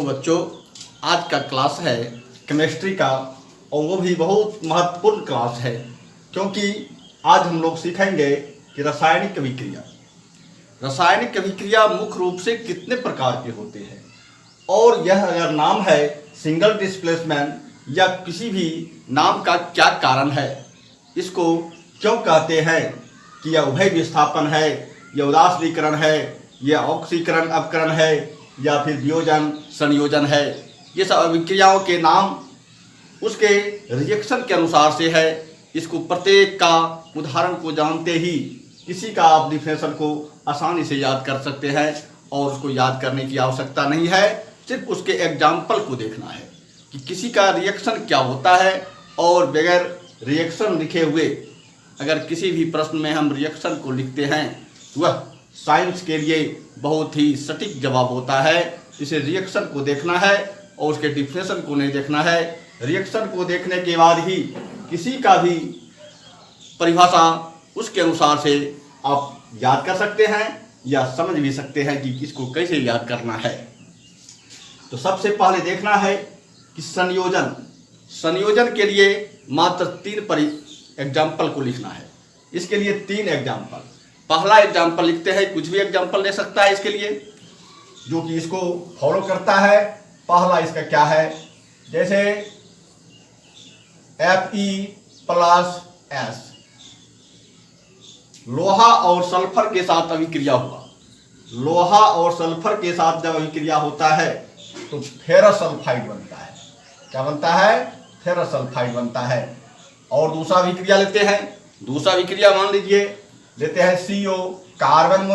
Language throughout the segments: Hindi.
तो बच्चों, आज का क्लास है केमिस्ट्री का और वो भी बहुत महत्वपूर्ण क्लास है, क्योंकि आज हम लोग सीखेंगे कि रासायनिक अभिक्रिया मुख्य रूप से कितने प्रकार के होते हैं, और यह अगर नाम है सिंगल डिस्प्लेसमेंट या किसी भी नाम का क्या कारण है, इसको क्यों कहते हैं कि यह उभय विस्थापन है, यह उदासीकरण है, यह ऑक्सीकरण अपकरण है या फिर वियोजन संयोजन है। ये सब अभिक्रियाओं के नाम उसके रिएक्शन के अनुसार से है। इसको प्रत्येक का उदाहरण को जानते ही किसी का आप डिफिनेशन को आसानी से याद कर सकते हैं और उसको याद करने की आवश्यकता नहीं है, सिर्फ उसके एग्जाम्पल को देखना है कि किसी का रिएक्शन क्या होता है। और बगैर रिएक्शन लिखे हुए अगर किसी भी प्रश्न में हम रिएक्शन को लिखते हैं, वह साइंस के लिए बहुत ही सटीक जवाब होता है। इसे रिएक्शन को देखना है और उसके डिफिनेशन को नहीं देखना है। रिएक्शन को देखने के बाद ही किसी का भी परिभाषा उसके अनुसार से आप याद कर सकते हैं या समझ भी सकते हैं कि इसको कैसे याद करना है। तो सबसे पहले देखना है कि संयोजन के लिए मात्र 3 एग्जाम्पल को लिखना है। इसके लिए 3 एग्जाम्पल। पहला एग्जाम्पल लिखते हैं, कुछ भी एग्जाम्पल ले सकता है इसके लिए जो कि इसको फॉलो करता है। पहला इसका क्या है, जैसे Fe+S लोहा और सल्फर के साथ अभिक्रिया हुआ। लोहा और सल्फर के साथ जब अभिक्रिया होता है तो फेरस सल्फाइड बनता है। क्या बनता है? फेरस सल्फाइड बनता है। और दूसरा अभिक्रिया लेते हैं। दूसरा अभिक्रिया मान लीजिए लेते हैं CO कार्बन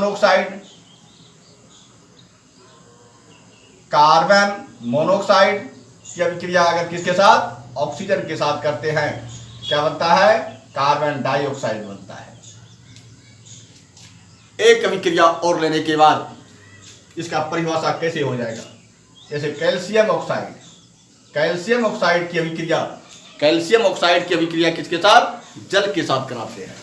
मोनोऑक्साइड की अभिक्रिया अगर किसके साथ? ऑक्सीजन के साथ करते हैं, क्या बनता है? कार्बन डाइऑक्साइड बनता है। एक अभिक्रिया और लेने के बाद इसका परिभाषा कैसे हो जाएगा, जैसे कैल्शियम ऑक्साइड की अभिक्रिया किसके साथ? जल के साथ कराते हैं।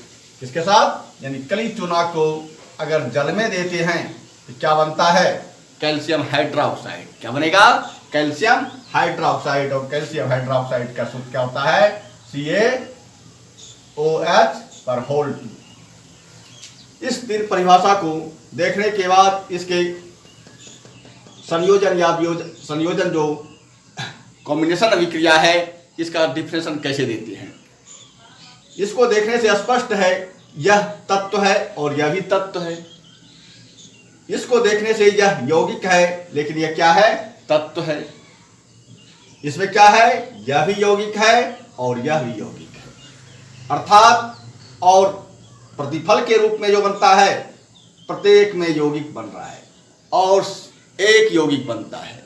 किसके साथ? यानी कली चूना को अगर जल में देते हैं तो क्या बनता है? Calcium hydroxide. क्या बनेगा? Calcium hydroxide. और कैल्शियम हाइड्रोक्साइड का सूत्र क्या होता है? CaOH/2। इस 3 परिभाषा को देखने के बाद इसके संयोजन जो कॉम्बिनेशन अभिक्रिया है, इसका डिफिनेशन कैसे देते हैं। इसको देखने से स्पष्ट है यह तत्व है और यह भी तत्व है। इसको देखने से यह यौगिक है, लेकिन यह क्या है? तत्व है। इसमें क्या है? यह भी यौगिक है और यह भी यौगिक है। अर्थात और प्रतिफल के रूप में जो बनता है, प्रत्येक में यौगिक बन रहा है और एक यौगिक बनता है।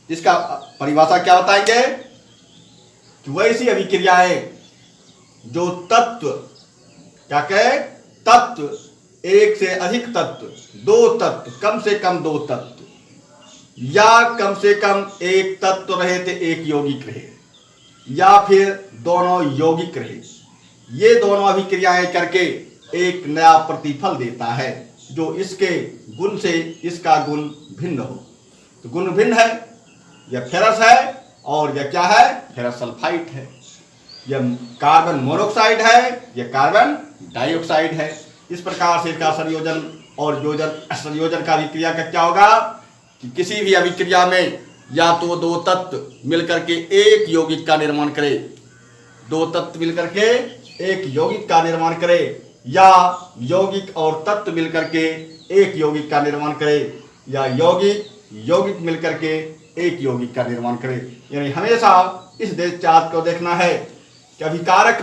इसका परिभाषा क्या बताएंगे कि वैसी अभिक्रियाएं जो तत्व, क्या कहे? तत्व, एक से अधिक तत्व, 2 तत्व, कम से कम 2 तत्व या कम से कम एक तत्व रहे तो एक यौगिक रहे या फिर दोनों यौगिक रहे, ये दोनों अभिक्रियाएं करके एक नया प्रतिफल देता है जो इसके गुण से इसका गुण भिन्न हो। तो गुण भिन्न है, यह फेरस है और यह क्या है? फेरस सल्फाइड है। यह कार्बन मोनोऑक्साइड है, यह कार्बन डाइऑक्साइड है। इस प्रकार से इसका संयोजन का अभिक्रिया का क्या होगा कि किसी भी अभिक्रिया में या तो 2 तत्व मिलकर के एक यौगिक का निर्माण करे, 2 तत्व मिलकर के एक यौगिक का निर्माण करे, या यौगिक और तत्व मिलकर के एक यौगिक का निर्माण करे, या यौगिक मिलकर के एक यौगिक का निर्माण करे। यानी हमेशा इस चार्ट को देखना है कि अभिकारक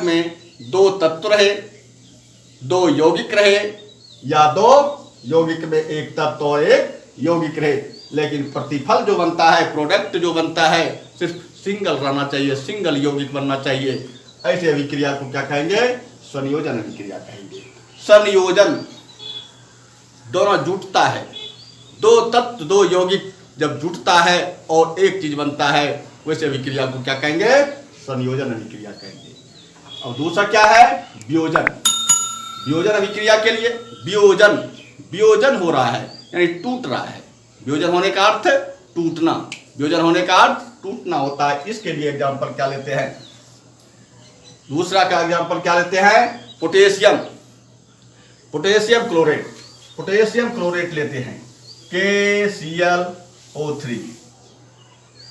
में 2 तत्व रहे, 2 यौगिक रहे, या 2 यौगिक में एक तत्व और एक यौगिक रहे, लेकिन प्रतिफल जो बनता है, प्रोडक्ट जो बनता है, सिर्फ सिंगल रहना चाहिए, सिंगल यौगिक बनना चाहिए। ऐसे अभिक्रिया को क्या कहेंगे? संयोजन अभिक्रिया कहेंगे। संयोजन दोनों जुटता है, 2 तत्व 2 यौगिक जब जुटता है और एक चीज बनता है, वैसे अभिक्रिया को क्या कहेंगे? संयोजन अभिक्रिया कहेंगे। और दूसरा क्या है? वियोजन अभिक्रिया के लिए वियोजन हो रहा है, यानी टूट रहा है। वियोजन होने का अर्थ टूटना, वियोजन होने का अर्थ टूटना होता है। इसके लिए एग्जाम्पल क्या लेते हैं, दूसरा का एग्जाम्पल क्या लेते हैं, potassium, potassium chlorate, potassium chlorate लेते हैं KClO3,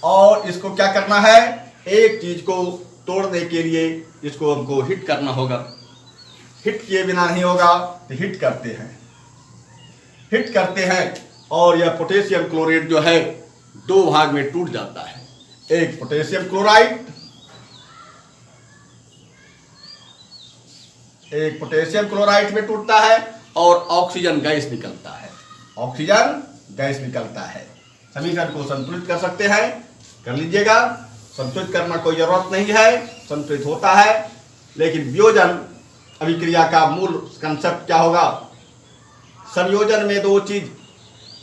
और इसको क्या करना है, एक चीज को तोड़ने के लिए इसको हमको हिट करना होगा, हिट किए बिना नहीं होगा, तो हिट करते हैं, हिट करते हैं, और यह पोटेशियम क्लोरेट जो है दो भाग में टूट जाता है, एक पोटेशियम क्लोराइड, एक पोटेशियम क्लोराइड में टूटता है, और ऑक्सीजन गैस निकलता है, ऑक्सीजन गैस निकलता है। समीकरण को संतुलित कर सकते हैं, कर लीजिएगा, संतुलित करना कोई जरूरत नहीं है, संतुलित होता है। लेकिन वियोजन अभिक्रिया का मूल कंसेप्ट क्या होगा, संयोजन में दो चीज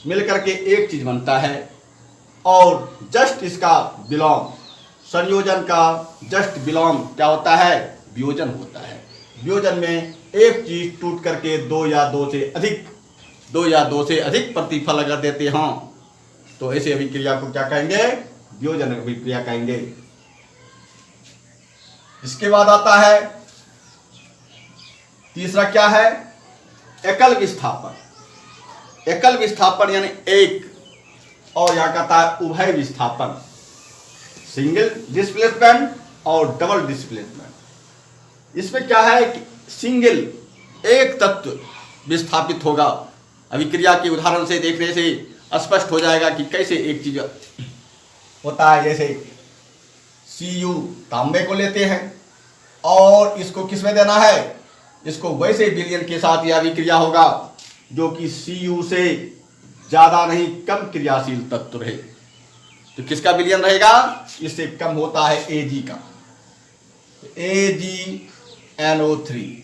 मिलकर के एक चीज बनता है, और जस्ट इसका विलोम, संयोजन का जस्ट विलोम क्या होता है, वियोजन होता है। वियोजन में एक चीज टूट करके दो या दो से अधिक प्रतिफल अगर देते हों तो ऐसे अभिक्रिया को क्या कहेंगे, वियोजन अभिक्रिया कहेंगे। इसके बाद आता है तीसरा, क्या है, एकल विस्थापन। एकल विस्थापन यानी एक, और यहां कहता है उभय विस्थापन, सिंगल डिस्प्लेसमेंट और डबल डिस्प्लेसमेंट। इसमें क्या है कि सिंगल एक तत्व विस्थापित होगा। अभिक्रिया के उदाहरण से देखने से स्पष्ट हो जाएगा कि कैसे एक चीज होता है। जैसे Cu तांबे को लेते हैं और इसको किस में देना है, इसको वैसे विलयन के साथ यह अभिक्रिया होगा जो कि Cu से ज्यादा नहीं कम क्रियाशील तत्व रहे। तो किसका विलयन रहेगा, इससे कम होता है Ag का, AgNO3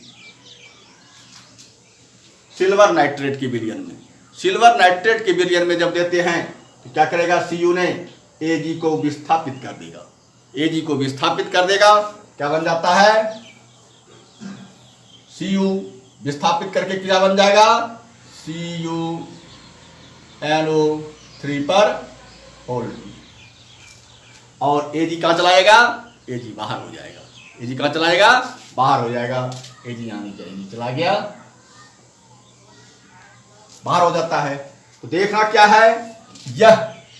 सिल्वर नाइट्रेट के विलयन में। सिल्वर नाइट्रेट के विलयन में जब देते हैं तो क्या करेगा, Cu ने Ag को विस्थापित कर देगा, Ag को विस्थापित कर देगा, क्या बन जाता है, Cu विस्थापित करके क्या बन जाएगा, CuNO3 पर होल्ड, और Ag कहां चलाएगा, Ag बाहर हो जाएगा, Ag कहां चलाएगा, बाहर हो जाएगा, Ag यानी कि चला गया, बाहर हो जाता है। तो देखना क्या है, यह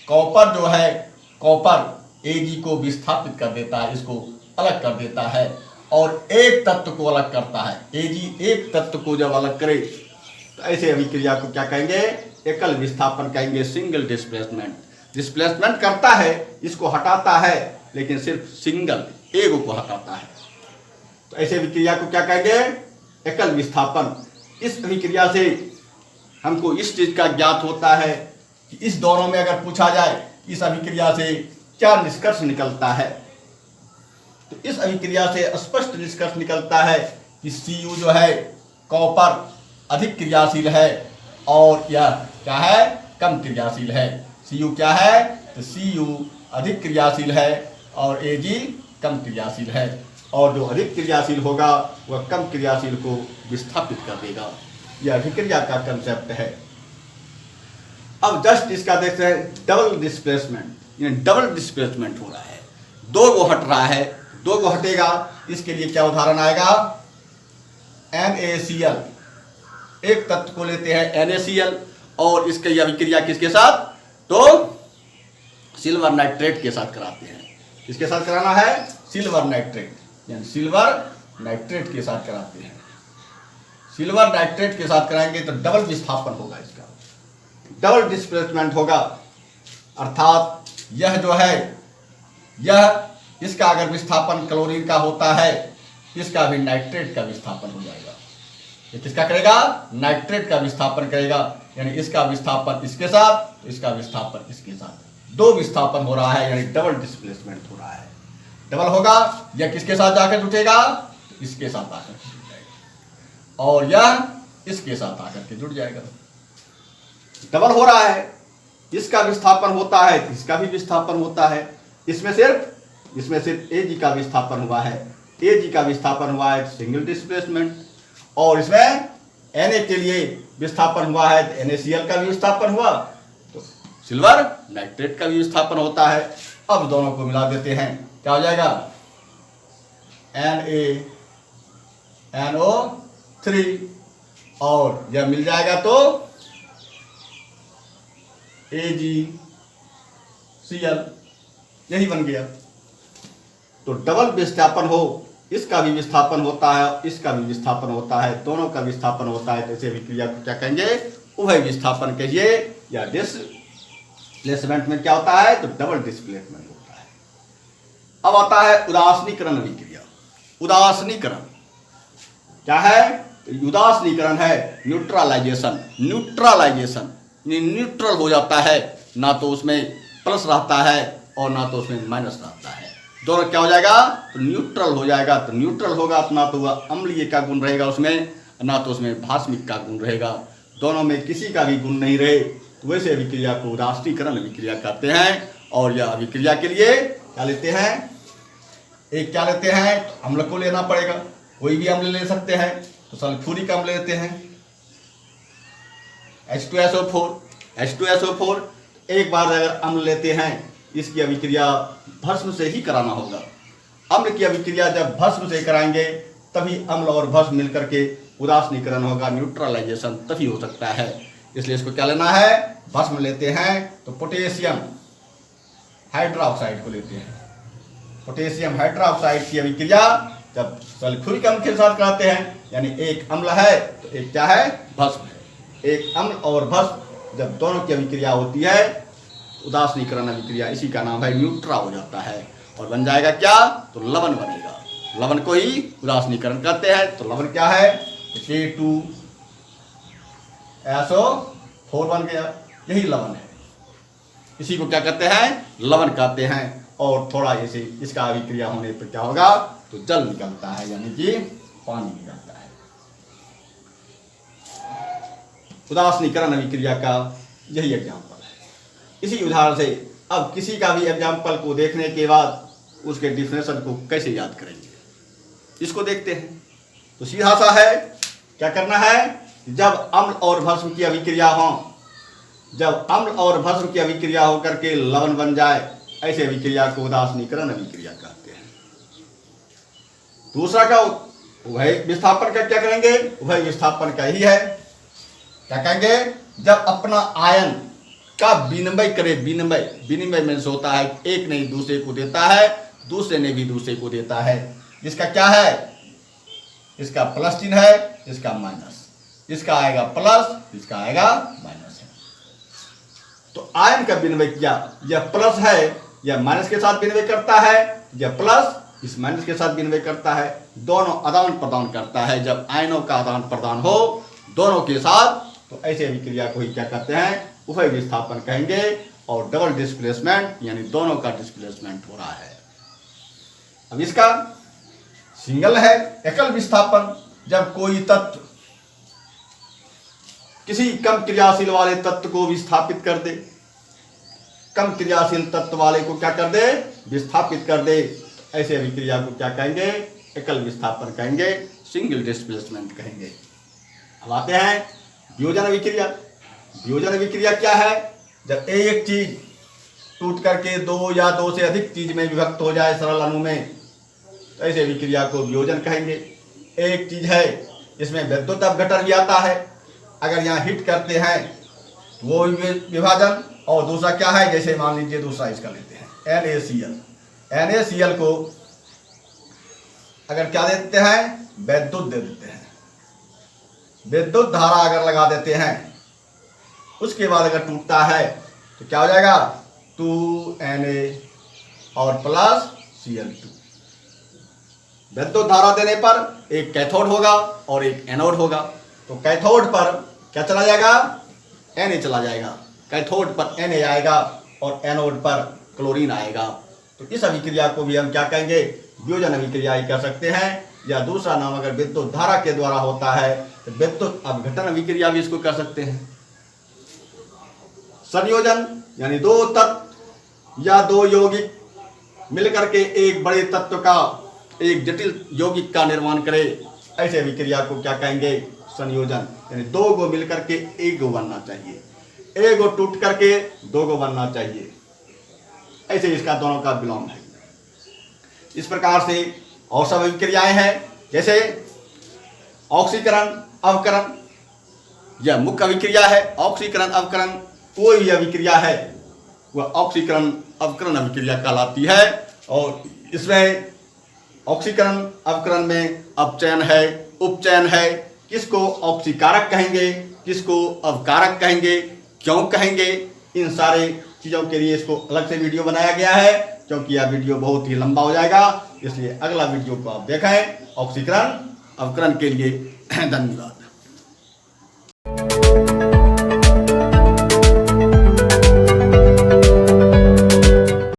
कॉपर जो है, कॉपर Ag को विस्थापित कर देता है, इसको अलग कर देता है, और एक तत्व को अलग करता है। Ag एक तत्व को जब अलग करे तो ऐसे अभिक्रिया को क्या कहेंगे, एकल विस्थापन कहेंगे, सिंगल डिस्प्लेसमेंट। डिस्प्लेसमेंट करता है, इसको हटाता है, लेकिन सिर्फ सिंगल एगो को हटाता है, तो ऐसे अभिक्रिया को क्या कहेंगे, एकल विस्थापन। इस अभिक्रिया से हमको इस चीज का ज्ञात होता है कि इस दोनों में अगर पूछा जाए इस अभिक्रिया से क्या निष्कर्ष निकलता है, तो इस अभिक्रिया से स्पष्ट निष्कर्ष निकलता है कि Cu जो है कॉपर अधिक क्रियाशील है, और यह क्या है, कम क्रियाशील है। Cu क्या है, तो Cu अधिक क्रियाशील है और Ag कम क्रियाशील है, और जो अधिक क्रियाशील होगा वह कम क्रियाशील को विस्थापित कर देगा। यह अभिक्रिया का कंसेप्ट है। अब जस्ट इसका देखते हैं, डबल डिस्प्लेसमेंट, यानी डबल डिस्प्लेसमेंट हो रहा है, दो को हट रहा है, दो को हटेगा। इसके लिए क्या उदाहरण आएगा, NaCl, एक तत्व को लेते हैं NaCl, और इसकी अभिक्रिया किसके साथ, तो सिल्वर नाइट्रेट के साथ कराते हैं। किसके साथ कराना है, सिल्वर नाइट्रेट, यानी सिल्वर नाइट्रेट के साथ कराते हैं। सिल्वर नाइट्रेट के साथ कराएंगे तो डबल विस्थापन होगा, इसका डबल डिस्प्लेसमेंट होगा, अर्थात यह जो है, यह इसका अगर विस्थापन क्लोरीन का होता है, इसका भी नाइट्रेट का विस्थापन हो जाएगा। ये किसका करेगा, नाइट्रेट का विस्थापन करेगा, यानी इसका विस्थापन इसके साथ, इसका विस्थापन इसके साथ, दो विस्थापन हो रहा है, यानी डबल डिस्प्लेसमेंट हो रहा है। डबल होगा, यह किसके साथ जाकर जुटेगा, इसके साथ आकर जुट जाएगा, और यह इसके साथ आकर के जुट जाएगा। डबल हो रहा है, इसका विस्थापन होता है, इसका भी विस्थापन होता है। इसमें सिर्फ Ag का विस्थापन हुआ है, Ag का विस्थापन हुआ है सिंगल डिस्प्लेसमेंट, और इसमें Na के लिए विस्थापन हुआ है, NaCl का भी विस्थापन हुआ, तो सिल्वर नाइट्रेट का भी विस्थापन होता है। अब दोनों को मिला देते हैं, क्या हो जाएगा, NaNO3 और यह मिल जाएगा तो AgCl, यही बन गया। तो डबल विस्थापन हो, इसका भी विस्थापन होता है, इसका भी विस्थापन होता है, दोनों का विस्थापन होता है, तो इसे विक्रिया को क्या कहेंगे, उभय विस्थापन कहिए, या डिस्प्लेसमेंट में क्या होता है, तो डबल डिस्प्लेसमेंट होता है। अब आता है उदासीनीकरण विक्रिया। उदासीनीकरण क्या है, तो उदासीनीकरण है न्यूट्रलाइजेशन। न्यूट्रलाइजेशन न्यूट्रल हो जाता है, ना तो उसमें प्लस रहता है और ना तो उसमें माइनस रहता है, दोनों क्या हो जाएगा, तो न्यूट्रल हो जाएगा। तो न्यूट्रल होगा तो ना तो वह अम्लीय का गुण रहेगा उसमें, ना तो उसमें भास्मिक का गुण रहेगा, दोनों में किसी का भी गुण नहीं रहे, तो वैसे अभिक्रिया को उदासीनीकरण अभिक्रिया कहते हैं। और यह अभिक्रिया के लिए क्या लेते हैं, एक क्या लेते हैं, तो अम्ल को लेना पड़ेगा, कोई भी अम्ल ले सकते हैं, तो सल्फ्यूरिक अम्ल लेते हैं H2SO4। एक बार अगर अम्ल लेते हैं, इसकी अभिक्रिया भस्म से ही कराना होगा। अम्ल की अभिक्रिया जब भस्म से कराएंगे तभी अम्ल और भस्म मिलकर के उदासीनीकरण होगा, न्यूट्रलाइजेशन तभी हो सकता है। इसलिए इसको क्या लेना है, भस्म लेते हैं तो पोटेशियम हाइड्रोक्साइड को लेते हैं। पोटेशियम हाइड्रोक्साइड की अभिक्रिया जब सल्फ्यूरिक अम्ल के साथ कराते हैं, यानी एक अम्ल है तो एक क्या है, भस्म है। एक अम्ल और भस्म जब दोनों की अभिक्रिया होती है, उदासीनीकरण अभिक्रिया, इसी का नाम है न्यूट्रा हो जाता है, और बन जाएगा क्या, तो लवण बनेगा। लवण को ही उदासीनीकरण कहते हैं। तो लवण क्या है, K2SO4 बन गया, यही लवण है, इसी को क्या कहते हैं, लवण कहते हैं। और थोड़ा ऐसे इसका अभिक्रिया होने पर क्या होगा, तो जल निकलता है, यानी कि पानी निकलता है। उदासीनीकरण अभिक्रिया का यही एग्जाम्पल है। इसी उदाहरण से अब किसी का भी एग्जाम्पल को देखने के बाद उसके डिफिनेशन को कैसे याद करेंगे, इसको देखते हैं। तो सीधा सा है, क्या करना है, जब अम्ल और भस्म की अभिक्रिया हो, जब अम्ल और भस्म की अभिक्रिया होकर के लवण बन जाए, ऐसे अभिक्रिया को उदासीनीकरण अभिक्रिया कहते हैं। दूसरा का उभय विस्थापन का क्या करेंगे, उभय विस्थापन का ही है, क्या कहेंगे, जब अपना आयन का विनिमय करे, विनिमय में से होता है, एक ने दूसरे को देता है, दूसरे ने भी दूसरे को देता है। इसका क्या है, इसका प्लस चिन्ह है, इसका माइनस, इसका आएगा प्लस, इसका आएगा माइनस है। तो आयन का विनिमय किया, यह प्लस है, यह माइनस के साथ विनिमय करता है, यह प्लस इस माइनस के साथ विनिमय करता है, दोनों आदान प्रदान करता है। जब आयनों का आदान प्रदान हो दोनों के साथ, तो ऐसे अभिक्रिया को ही क्या कहते हैं, उभय विस्थापन कहेंगे। और डबल डिस्प्लेसमेंट यानी दोनों का डिस्प्लेसमेंट हो रहा है। अब इसका सिंगल है एकल विस्थापन, जब कोई तत्व किसी कम क्रियाशील वाले तत्व को विस्थापित कर दे, कम क्रियाशील तत्व वाले को क्या कर दे, विस्थापित कर दे, ऐसे अभिक्रिया को क्या कहेंगे, एकल विस्थापन कहेंगे, सिंगल डिस्प्लेसमेंट कहेंगे। अब आते हैं वियोजन अभिक्रिया। वियोजन अभिक्रिया क्या है, जब एक चीज टूट करके दो या दो से अधिक चीज में विभक्त हो जाए सरल अणु में, तो ऐसे अभिक्रिया को वियोजन कहेंगे। एक चीज है, इसमें विद्युत अपघटन भी आता है, अगर यहाँ हिट करते हैं तो वो विभाजन। और दूसरा क्या है, जैसे मान लीजिए दूसरा इसका लेते हैं NaCl। NaCl को अगर क्या देते हैं, विद्युत दे देते हैं, विद्युत धारा अगर लगा देते हैं, उसके बाद अगर टूटता है तो क्या हो जाएगा, 2Na और प्लस Cl2। विद्युत धारा देने पर एक कैथोड होगा और एक एनोड होगा। तो कैथोड पर क्या चला जाएगा, Na चला जाएगा, कैथोड पर Na आएगा और एनोड पर क्लोरीन आएगा। तो इस अभिक्रिया को भी हम क्या कहेंगे, वियोजन अभिक्रिया ही कर सकते हैं। या दूसरा नाम अगर विद्युत धारा के द्वारा होता है तो विद्युत अपघटन अभिक्रिया भी इसको कर सकते हैं। संयोजन यानी दो तत्व या दो यौगिक मिलकर के एक बड़े तत्व का, एक जटिल यौगिक का निर्माण करे, ऐसे अभिक्रिया को क्या कहेंगे, संयोजन। यानी दो को मिलकर के एक गो बनना चाहिए। एक गो टूट करके दो गो बनना चाहिए। ऐसे इसका दोनों का विलोम है। इस प्रकार से और सब अभिक्रियाएं हैं, जैसे ऑक्सीकरण अवकरण, यह मुख्य अभिक्रिया है। ऑक्सीकरण अवकरण कोई भी अभिक्रिया है वह ऑक्सीकरण अवकरण अभिक्रिया कहलाती है। और इसमें ऑक्सीकरण अवकरण में अपचयन है, उपचयन है। किसको ऑक्सीकारक कहेंगे, किसको अवकारक कहेंगे, क्यों कहेंगे, इन सारे चीज़ों के लिए इसको अलग से वीडियो बनाया गया है, क्योंकि यह वीडियो बहुत ही लंबा हो जाएगा। इसलिए अगला वीडियो को आप देखें ऑक्सीकरण अवकरण के लिए। धन्यवाद।